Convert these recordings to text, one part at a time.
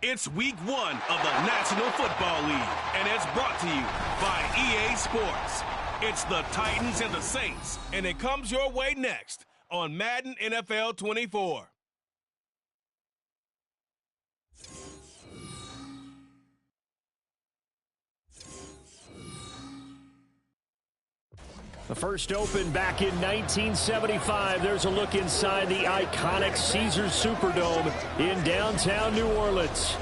It's week 1 of the National Football League, and it's brought to you by EA Sports. It's the Titans and the Saints, and it comes your way next on Madden NFL 24. The first open back in 1975. There's a look inside the iconic Caesars Superdome in downtown New Orleans.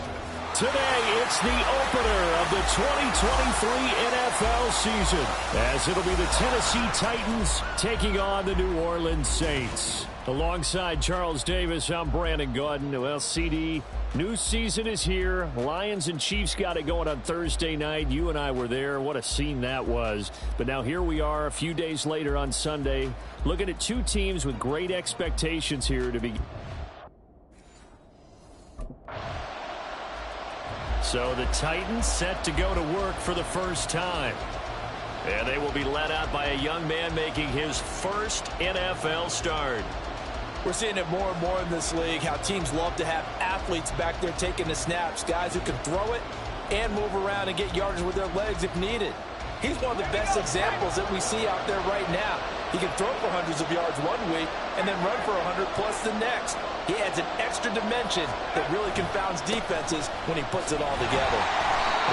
Today, it's the opener of the 2023 NFL season, as it'll be the Tennessee Titans taking on the New Orleans Saints. Alongside Charles Davis, I'm Brandon Gaudin. Well, CD, new season is here. Lions and Chiefs got it going on Thursday night. You and I were there. What a scene that was. But now here we are a few days later on Sunday, looking at two teams with great expectations here to begin. So the Titans set to go to work for the first time. And they will be led out by a young man making his first NFL start. We're seeing it more and more in this league, how teams love to have athletes back there taking the snaps, guys who can throw it and move around and get yardage with their legs if needed. He's one of the best examples that we see out there right now. He can throw for hundreds of yards one week and then run for 100 plus the next. He adds an extra dimension that really confounds defenses when he puts it all together.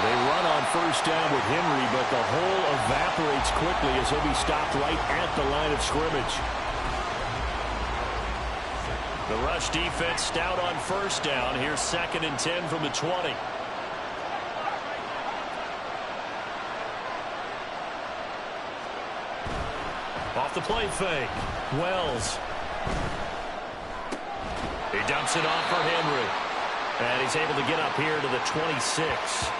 They run on first down with Henry, but the hole evaporates quickly as he'll be stopped right at the line of scrimmage. The rush defense stout on first down. Here's 2nd and 10 from the 20. Off the play fake. Wells. He dumps it off for Henry. And he's able to get up here to the 26.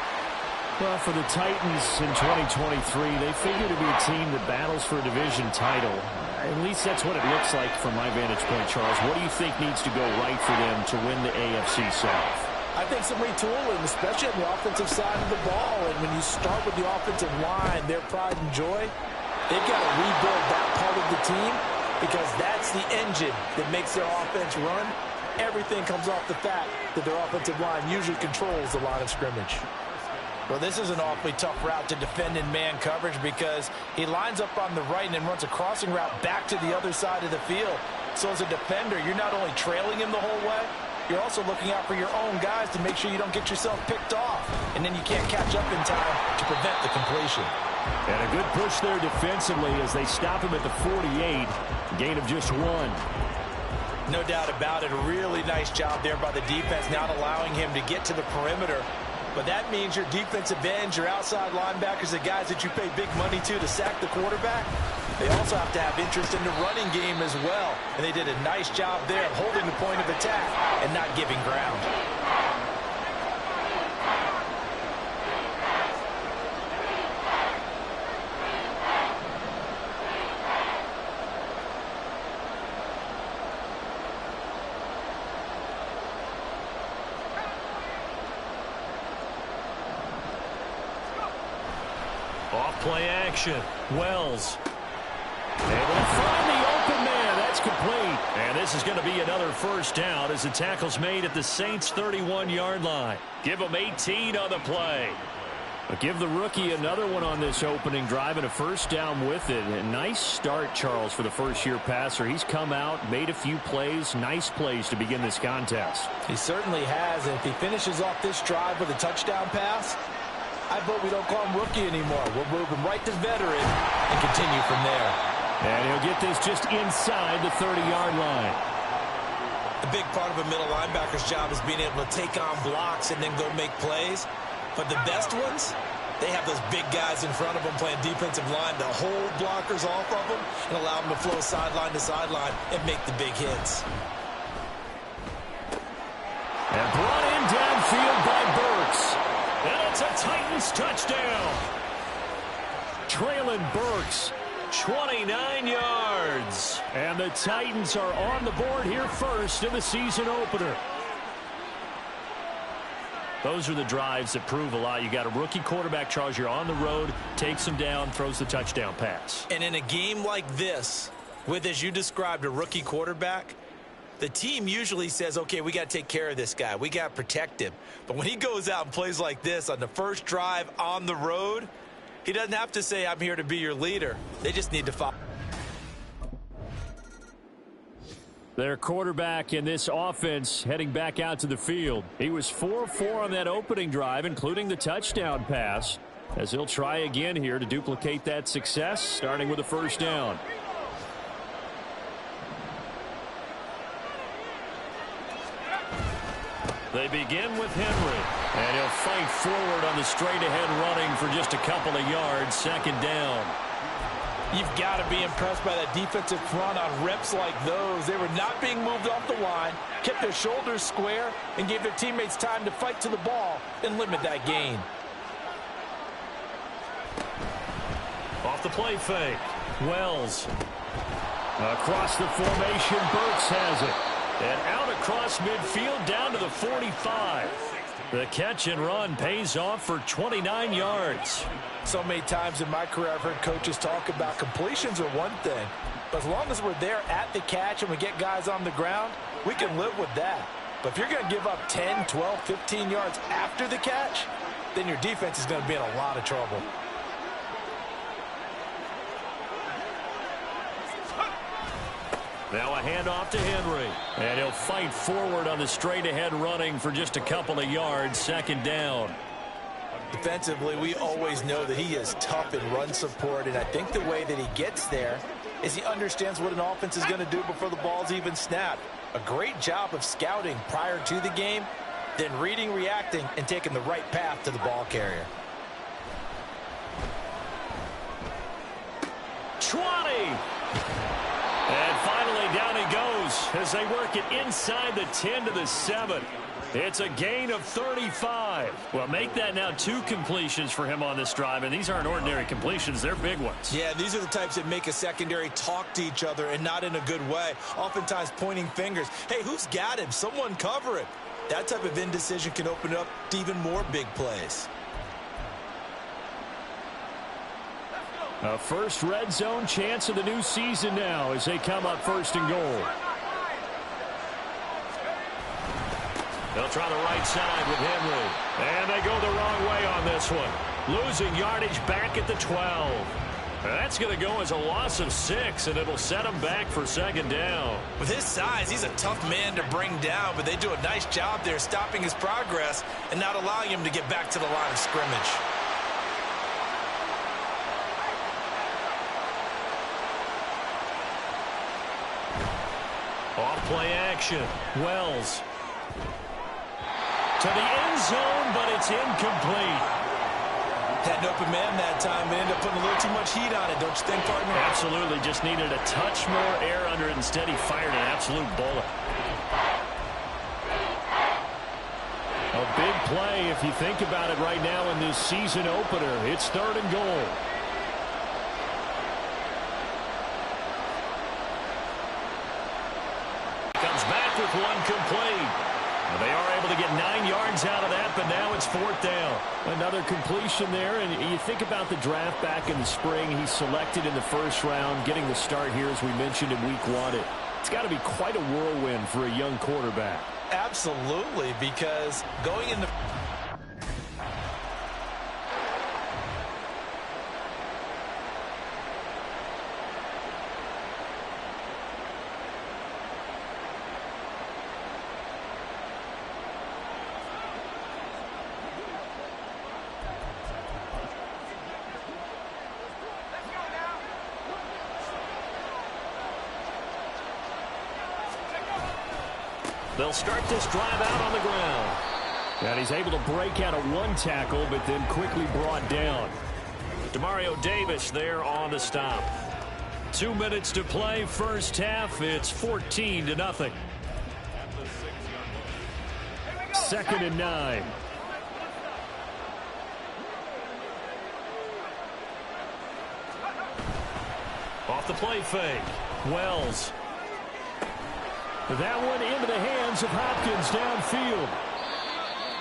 Well, for the Titans in 2023, they figure to be a team that battles for a division title. At least that's what it looks like from my vantage point, Charles. What do you think needs to go right for them to win the AFC South? I think some retooling, especially on the offensive side of the ball. And when you start with the offensive line, their pride and joy, they've got to rebuild that part of the team because that's the engine that makes their offense run. Everything comes off the fact that their offensive line usually controls the line of scrimmage. Well, this is an awfully tough route to defend in man coverage because he lines up on the right and then runs a crossing route back to the other side of the field. So as a defender, you're not only trailing him the whole way, you're also looking out for your own guys to make sure you don't get yourself picked off. And then you can't catch up in time to prevent the completion. And a good push there defensively as they stop him at the 48. Gain of just 1. No doubt about it. A really nice job there by the defense, not allowing him to get to the perimeter. But that means your defensive ends, your outside linebackers, the guys that you pay big money to sack the quarterback, they also have to have interest in the running game as well. And they did a nice job there of holding the point of attack and not giving ground. Play action. Wells. Able to find the open man. That's complete. And this is going to be another first down as the tackle's made at the Saints' 31-yard line. Give them 18 on the play. But give the rookie another one on this opening drive and a first down with it. A nice start, Charles, for the first-year passer. He's come out, made a few plays, nice plays to begin this contest. He certainly has. And if he finishes off this drive with a touchdown pass, I vote we don't call him rookie anymore. We'll move him right to veteran and continue from there. And he'll get this just inside the 30-yard line. A big part of a middle linebacker's job is being able to take on blocks and then go make plays. But the best ones, they have those big guys in front of them playing defensive line to hold blockers off of them and allow them to flow sideline to sideline and make the big hits. And brought in downfield by Burks. And it's a Titans touchdown. Traylon Burks, 29 yards. And the Titans are on the board here first in the season opener. Those are the drives that prove a lot. You got a rookie quarterback, Charles. You're on the road, takes him down, throws the touchdown pass. And in a game like this, with, as you described, a rookie quarterback, the team usually says, okay, we got to take care of this guy. We got to protect him. But when he goes out and plays like this on the first drive on the road, he doesn't have to say, I'm here to be your leader. They just need to follow. Their quarterback in this offense heading back out to the field. He was 4-4 on that opening drive, including the touchdown pass, as he'll try again here to duplicate that success, starting with a first down. They begin with Henry, and he'll fight forward on the straight-ahead running for just a couple of yards, second down. You've got to be impressed by that defensive front on reps like those. They were not being moved off the line, kept their shoulders square, and gave their teammates time to fight to the ball and limit that gain. Off the play fake. Wells. Across the formation, Burks has it. And out across midfield down to the 45. The catch and run pays off for 29 yards. So many times in my career I've heard coaches talk about completions are one thing, but as long as we're there at the catch and we get guys on the ground, we can live with that. But if you're going to give up 10, 12, 15 yards after the catch, then your defense is going to be in a lot of trouble. Now a handoff to Henry, and he'll fight forward on the straight-ahead running for just a couple of yards, second down. Defensively, we always know that he is tough in run support, and I think the way that he gets there is he understands what an offense is going to do before the ball's even snapped. A great job of scouting prior to the game, then reading, reacting, and taking the right path to the ball carrier. 20! And finally, down he goes as they work it inside the 10 to the 7. It's a gain of 35. Well, make that now 2 completions for him on this drive, and these aren't ordinary completions. They're big ones. Yeah, these are the types that make a secondary talk to each other and not in a good way. Oftentimes pointing fingers. Hey, who's got him? Someone cover it. That type of indecision can open up to even more big plays. A first red zone chance of the new season now as they come up first and goal. They'll try the right side with Henry. And they go the wrong way on this one. Losing yardage back at the 12. That's going to go as a loss of 6, and it'll set him back for second down. With his size, he's a tough man to bring down, but they do a nice job there stopping his progress and not allowing him to get back to the line of scrimmage. Off play action. Wells. To the end zone, but it's incomplete. Had an open man that time, but ended up putting a little too much heat on it, don't you think, partner? Absolutely. Just needed a touch more air under it. Instead, he fired an absolute bullet. A big play if you think about it right now in this season opener. It's third and goal. Comes back with one complete. Well, they are able to get 9 yards out of that, but now it's fourth down. Another completion there, and you think about the draft back in the spring. He's selected in the first round, getting the start here, as we mentioned, in week 1. It's got to be quite a whirlwind for a young quarterback. Absolutely, because going into... They'll start this drive out on the ground. And he's able to break out of one tackle, but then quickly brought down. Demario Davis there on the stop. 2 minutes to play, first half. It's 14-0. Second and 9. Off the play fake. Wells. That one into the hands of Hopkins downfield.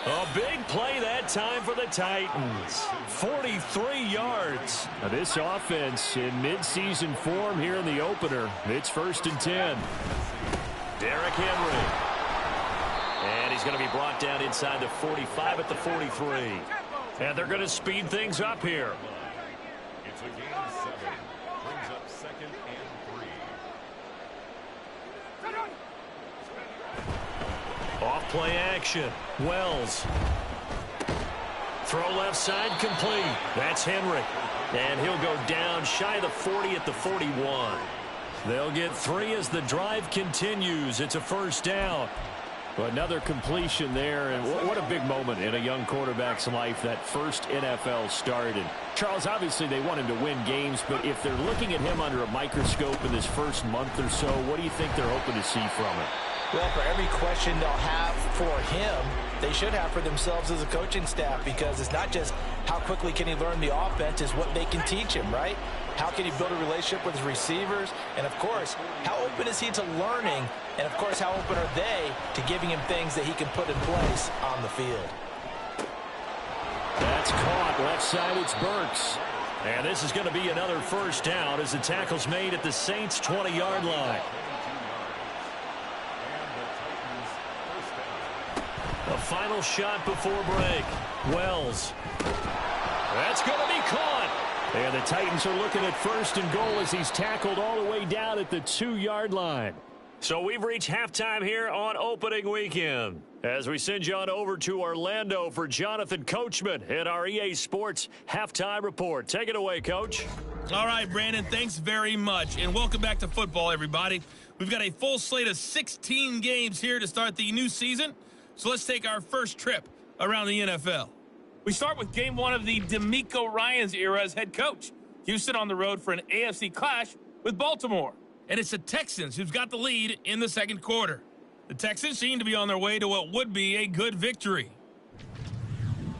A big play that time for the Titans. 43 yards. Now this offense in midseason form here in the opener. It's first and 10. Derrick Henry. And he's going to be brought down inside the 45 at the 43. And they're going to speed things up here. It's a gain of 7. Brings up 2nd and 3. Off play action. Wells. Throw left side complete. That's Henry. And he'll go down shy of the 40 at the 41. They'll get 3 as the drive continues. It's a first down. Another completion there, and what a big moment in a young quarterback's life, that first NFL start. And Charles, obviously they want him to win games, but if they're looking at him under a microscope in this first month or so, what do you think they're hoping to see from him? Well, for every question they'll have for him, they should have for themselves as a coaching staff, because it's not just how quickly can he learn the offense, it's what they can teach him, right? How can he build a relationship with his receivers? And, of course, how open is he to learning? And, of course, how open are they to giving him things that he can put in place on the field? That's caught. Left side, it's Burks. And this is going to be another first down as the tackle's made at the Saints' 20-yard line. The final shot before break. Wells. That's going to be caught. And the Titans are looking at 1st and goal as he's tackled all the way down at the 2-yard line. So we've reached halftime here on opening weekend, as we send you on over to Orlando for Jonathan Coachman in our EA Sports Halftime Report. Take it away, Coach. All right, Brandon, thanks very much. And welcome back to football, everybody. We've got a full slate of 16 games here to start the new season. So let's take our first trip around the NFL. We start with game 1 of the DeMeco Ryans era as head coach. Houston on the road for an AFC clash with Baltimore. And it's the Texans who's got the lead in the second quarter. The Texans seem to be on their way to what would be a good victory.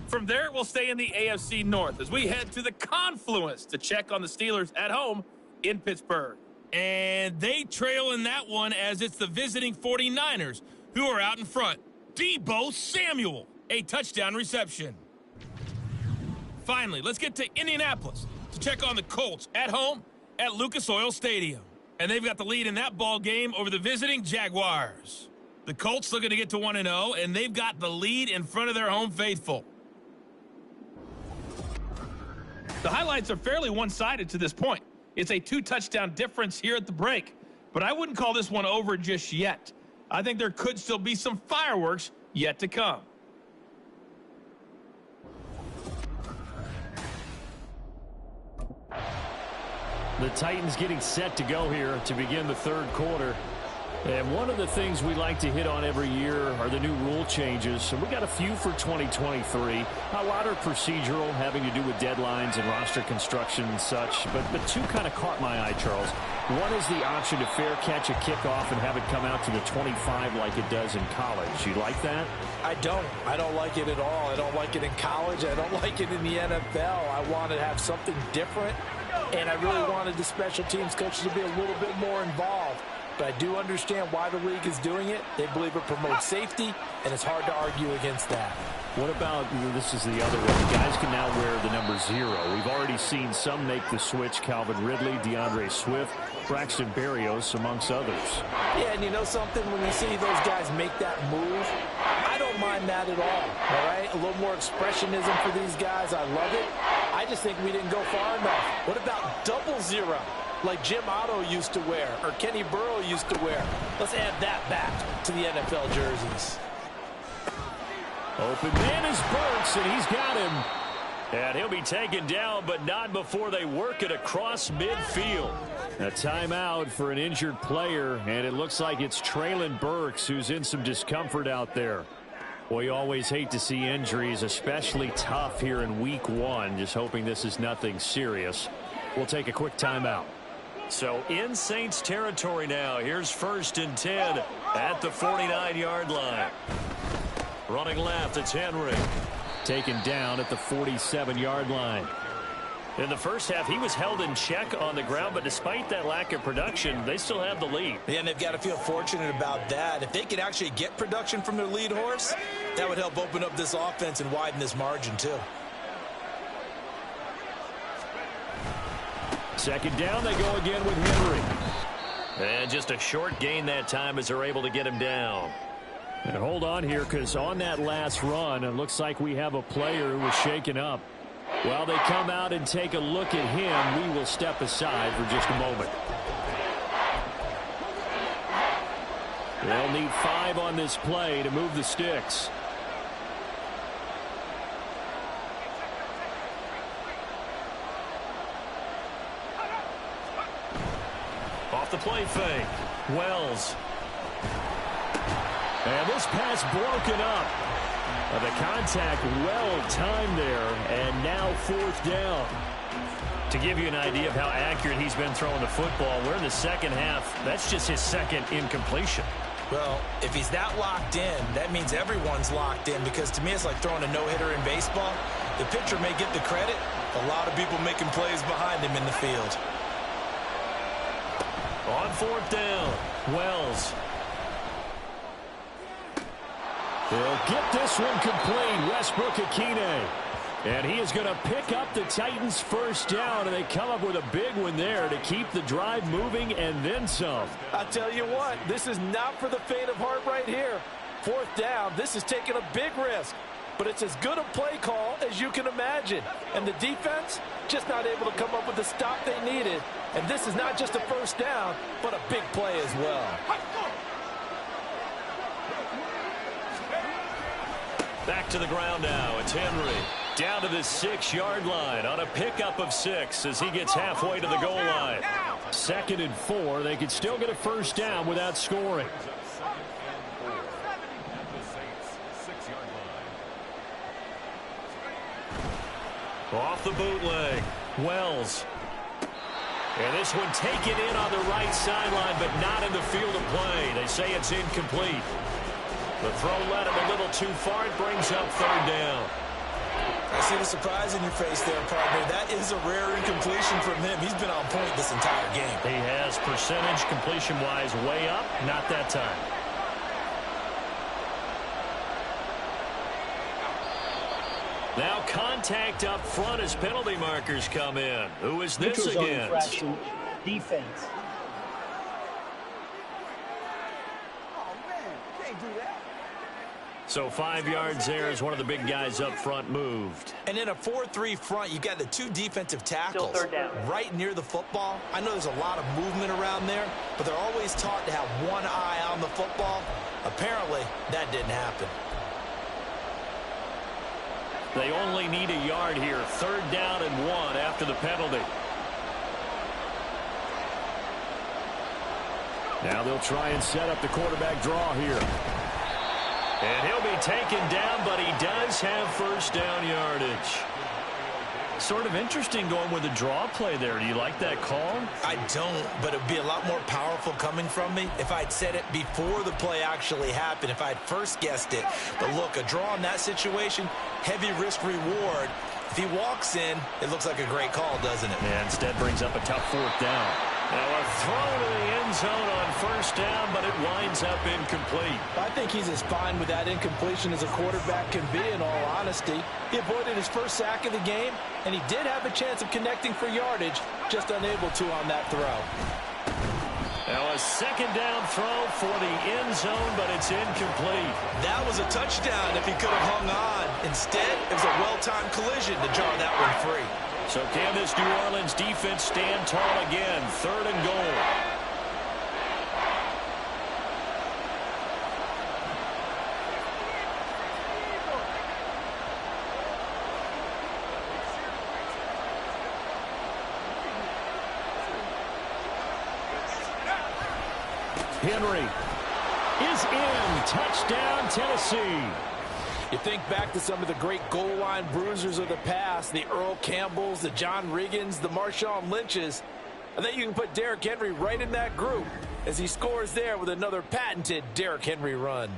From there, we'll stay in the AFC North as we head to the Confluence to check on the Steelers at home in Pittsburgh. And they trail in that one as it's the visiting 49ers who are out in front. Deebo Samuel, a touchdown reception. Finally, let's get to Indianapolis to check on the Colts at home at Lucas Oil Stadium. And they've got the lead in that ball game over the visiting Jaguars. The Colts looking to get to 1-0, and they've got the lead in front of their home faithful. The highlights are fairly one-sided to this point. It's a 2-touchdown difference here at the break. But I wouldn't call this one over just yet. I think there could still be some fireworks yet to come. The Titans getting set to go here to begin the third quarter. And one of the things we like to hit on every year are the new rule changes. So we got a few for 2023. A lot are procedural, having to do with deadlines and roster construction and such. But two kind of caught my eye, Charles. One is the option to fair catch a kickoff and have it come out to the 25 like it does in college. You like that? I don't like it at all. I don't like it in college. I don't like it in the NFL. I want to have something different. And I really wanted the special teams coaches to be a little bit more involved. But I do understand why the league is doing it. They believe it promotes safety, and it's hard to argue against that. What about, this is the other way, guys can now wear the number 0. We've already seen some make the switch, Calvin Ridley, DeAndre Swift, Braxton Berrios, amongst others. Yeah, and you know something? When you see those guys make that move, I don't mind that at all right? A little more expressionism for these guys. I love it. I just think we didn't go far enough. What about 00? Like Jim Otto used to wear, or Kenny Burrow used to wear. Let's add that back to the NFL jerseys. Open man is Burks, and he's got him. And he'll be taken down, but not before they work it across midfield. A timeout for an injured player, and it looks like it's Treylon Burks who's in some discomfort out there. Well, you always hate to see injuries, especially tough here in week 1. Just hoping this is nothing serious. We'll take a quick timeout. So in Saints territory now. Here's 1st and 10 at the 49-yard line. Running left, it's Henry. Taken down at the 47-yard line. In the first half, he was held in check on the ground, but despite that lack of production, they still have the lead. Yeah, and they've got to feel fortunate about that. If they could actually get production from their lead horse, that would help open up this offense and widen this margin, too. Second down, they go again with Henry. And just a short gain that time as they're able to get him down. And hold on here, because on that last run, it looks like we have a player who was shaken up. While they come out and take a look at him, we will step aside for just a moment. They'll need 5 on this play to move the sticks. Off the play fake. Wells. And this pass broken up. The contact well timed there, and now 4th down. To give you an idea of how accurate he's been throwing the football, we're in the second half. That's just his second incompletion. Well, if he's that locked in, that means everyone's locked in, because to me it's like throwing a no-hitter in baseball. The pitcher may get the credit. A lot of people making plays behind him in the field. On 4th down, Wells. He'll get this one complete. Westbrook-Akine. And he is going to pick up the Titans' first down, and they come up with a big one there to keep the drive moving and then some. I tell you what, this is not for the faint of heart right here. 4th down, this is taking a big risk. But it's as good a play call as you can imagine. And the defense just not able to come up with the stop they needed. And this is not just a first down, but a big play as well. Back to the ground now. It's Henry. Down to the 6-yard line on a pickup of 6 as he gets halfway to the goal line. 2nd and 4. They could still get a first down without scoring. Off the bootleg. Wells. And this one taken in on the right sideline, but not in the field of play. They say it's incomplete. The throw led him a little too far. It brings up 3rd down. I see the surprise in your face there, partner. That is a rare incompletion from him. He's been on point this entire game. He has percentage completion-wise way up. Not that time. Now contact up front as penalty markers come in. Who is this against? Defense. So 5 yards there as one of the big guys up front moved. And in a 4-3 front, you got the 2 defensive tackles right near the football. I know there's a lot of movement around there, but they're always taught to have one eye on the football. Apparently, that didn't happen. They only need a yard here. 3rd down and 1 after the penalty. Now they'll try and set up the quarterback draw here. And he'll be taken down, but he does have first down yardage. Sort of interesting going with a draw play there. Do you like that call? I don't, but it would be a lot more powerful coming from me if I'd said it before the play actually happened, if I'd first guessed it. But look, a draw in that situation, heavy risk reward. If he walks in, it looks like a great call, doesn't it? And instead brings up a tough 4th down. Now a throw to the end zone on first down, but it winds up incomplete. I think he's as fine with that incompletion as a quarterback can be, in all honesty. He avoided his first sack of the game, and he did have a chance of connecting for yardage, just unable to on that throw. Now a 2nd down throw for the end zone, but it's incomplete. That was a touchdown if he could have hung on. Instead, it was a well-timed collision to jar that one free. So can this New Orleans defense stand tall again? 3rd and goal. Henry is in. Touchdown, Tennessee. You think back to some of the great goal line bruisers of the past, the Earl Campbells, the John Riggins, the Marshawn Lynches. I think you can put Derrick Henry right in that group as he scores there with another patented Derrick Henry run.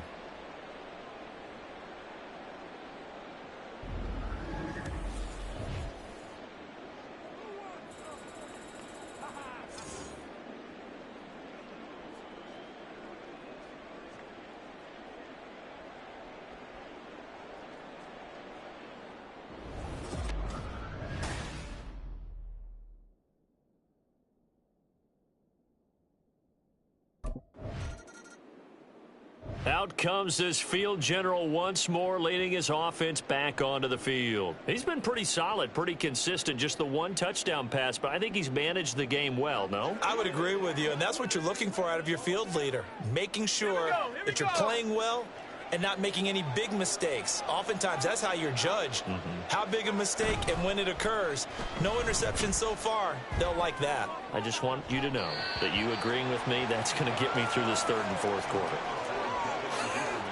Out comes this field general once more, leading his offense back onto the field. He's been pretty solid, pretty consistent, just the one touchdown pass, but I think he's managed the game well, no? I would agree with you, and that's what you're looking for out of your field leader, making sure that you're playing well and not making any big mistakes. Oftentimes, that's how you're judged. How big a mistake and when it occurs. No interception so far. They'll like that. I just want you to know that you agreeing with me, that's going to get me through this third and fourth quarter.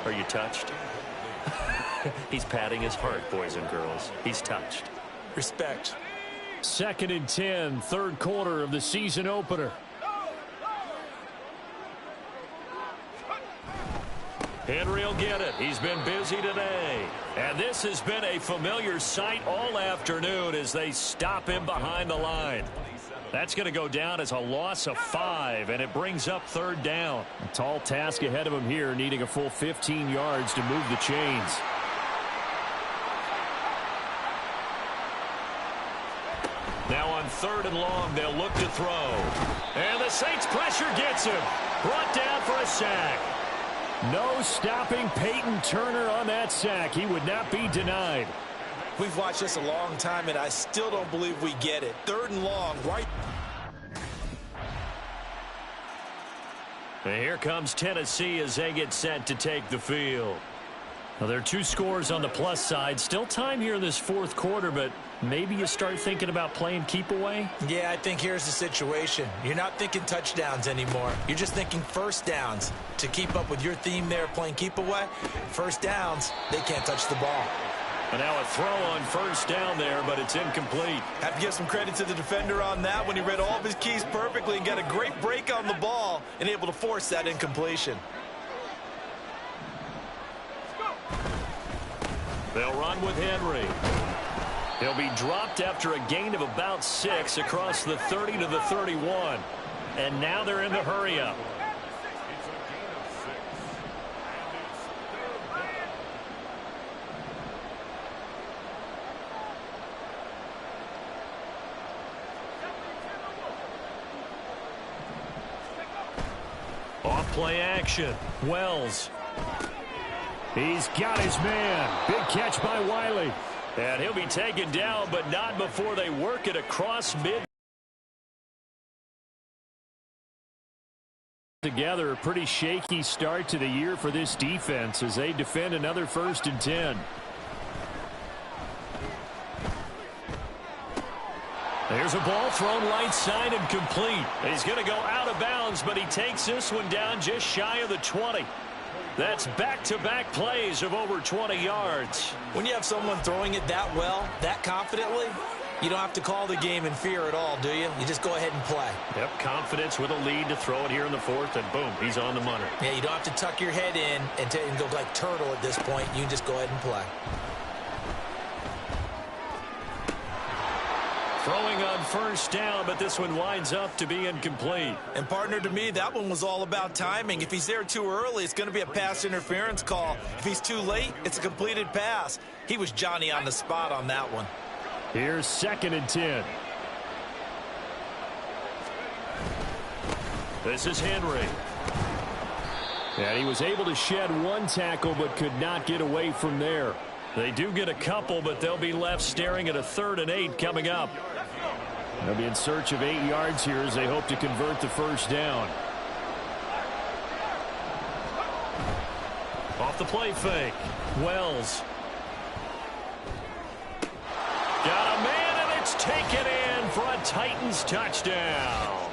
Are you touched? He's patting his heart, boys and girls. He's touched. Respect. 2nd and 10, third quarter of the season opener. Henry will get it. He's been busy today. And this has been a familiar sight all afternoon as they stop him behind the line. That's going to go down as a loss of 5, and it brings up third down. A tall task ahead of him here, needing a full 15 yards to move the chains. Now on 3rd and long, they'll look to throw. And the Saints pressure gets him. Brought down for a sack. No stopping Peyton Turner on that sack. He would not be denied. We've watched this a long time, and I still don't believe we get it. 3rd and long, right? And here comes Tennessee as they get set to take the field. Well, there are 2 scores on the plus side. Still time here in this fourth quarter, but maybe you start thinking about playing keep away? Yeah, I think here's the situation. You're not thinking touchdowns anymore. You're just thinking first downs. To keep up with your theme there, playing keep away, first downs, they can't touch the ball. And now a throw on first down there, but it's incomplete. Have to give some credit to the defender on that when he read all of his keys perfectly and got a great break on the ball and able to force that incompletion. They'll run with Henry. He'll be dropped after a gain of about 6 across the 30 to the 31. And now they're in the hurry-up. Off-play action. Wells. He's got his man. Big catch by Wiley. And he'll be taken down, but not before they work it across mid. Together, a pretty shaky start to the year for this defense as they defend another 1st and 10. There's a ball thrown right side and complete. He's going to go out of bounds, but he takes this one down just shy of the 20. That's back-to-back plays of over 20 yards. When you have someone throwing it that well, that confidently, you don't have to call the game in fear at all, do you? You just go ahead and play. Yep, confidence with a lead to throw it here in the 4th, and boom, he's on the money. Yeah, you don't have to tuck your head in and go like turtle at this point. You can just go ahead and play. Throwing on first down, but this one winds up to be incomplete. And partner, to me, that one was all about timing. If he's there too early, it's going to be a pass interference call. If he's too late, it's a completed pass. He was Johnny on the spot on that one. Here's 2nd and 10. This is Henry. And he was able to shed 1 tackle but could not get away from there. They do get a couple, but they'll be left staring at a 3rd and 8 coming up. They'll be in search of 8 yards here as they hope to convert the first down. Off the play fake. Wells. Got a man, and it's taken in for a Titans touchdown.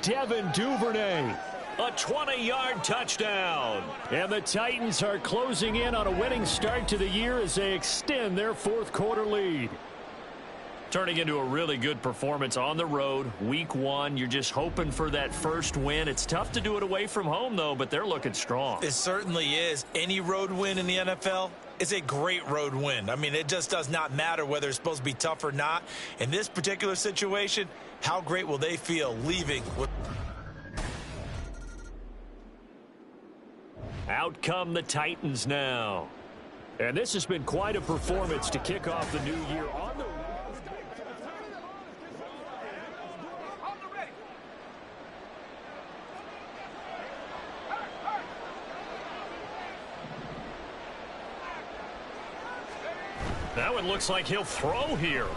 Devin Duvernay. A 20-yard touchdown. And the Titans are closing in on a winning start to the year as they extend their 4th quarter lead. Turning into a really good performance on the road. Week 1, you're just hoping for that first win. It's tough to do it away from home, though, but they're looking strong. It certainly is. Any road win in the NFL is a great road win. I mean, it just does not matter whether it's supposed to be tough or not. In this particular situation, how great will they feel leaving with... Out come the Titans now. And this has been quite a performance to kick off the new year on the... That one looks like he'll throw here.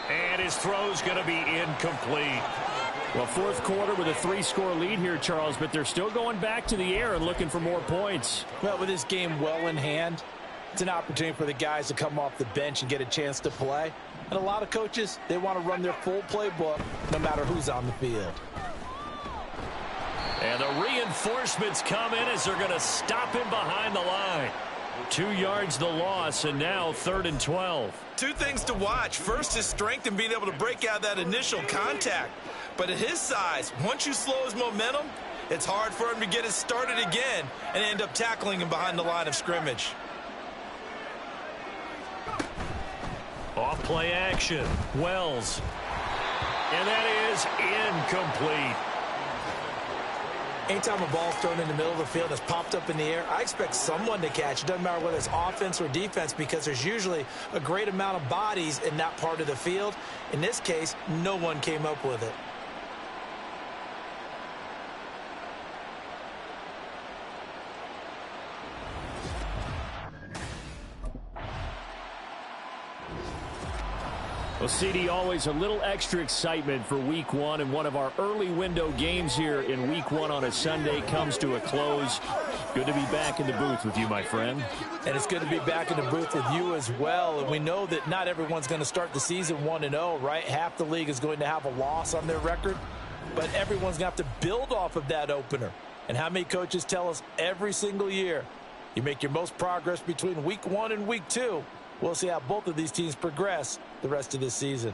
And his throw's going to be incomplete. Well, fourth quarter with a 3-score lead here, Charles, but they're still going back to the air and looking for more points. Well, with this game well in hand, it's an opportunity for the guys to come off the bench and get a chance to play. And a lot of coaches, they want to run their full playbook no matter who's on the field. And the reinforcements come in as they're going to stop him behind the line. 2 yards the loss, and now 3rd and 12. Two things to watch. First, his strength and being able to break out that initial contact. But at his size, once you slow his momentum, it's hard for him to get it started again and end up tackling him behind the line of scrimmage. Off play action. Wells. And that is incomplete. Anytime a ball's thrown in the middle of the field that's popped up in the air, I expect someone to catch. It doesn't matter whether it's offense or defense because there's usually a great amount of bodies in that part of the field. In this case, no one came up with it. Well, CD, always a little extra excitement for Week 1, and one of our early window games here in Week 1 on a Sunday comes to a close. Good to be back in the booth with you, my friend. And it's good to be back in the booth with you as well. And we know that not everyone's going to start the season 1-0, right? Half the league is going to have a loss on their record, but everyone's going to have to build off of that opener. And how many coaches tell us every single year, you make your most progress between Week 1 and Week 2. We'll see how both of these teams progress the rest of this season.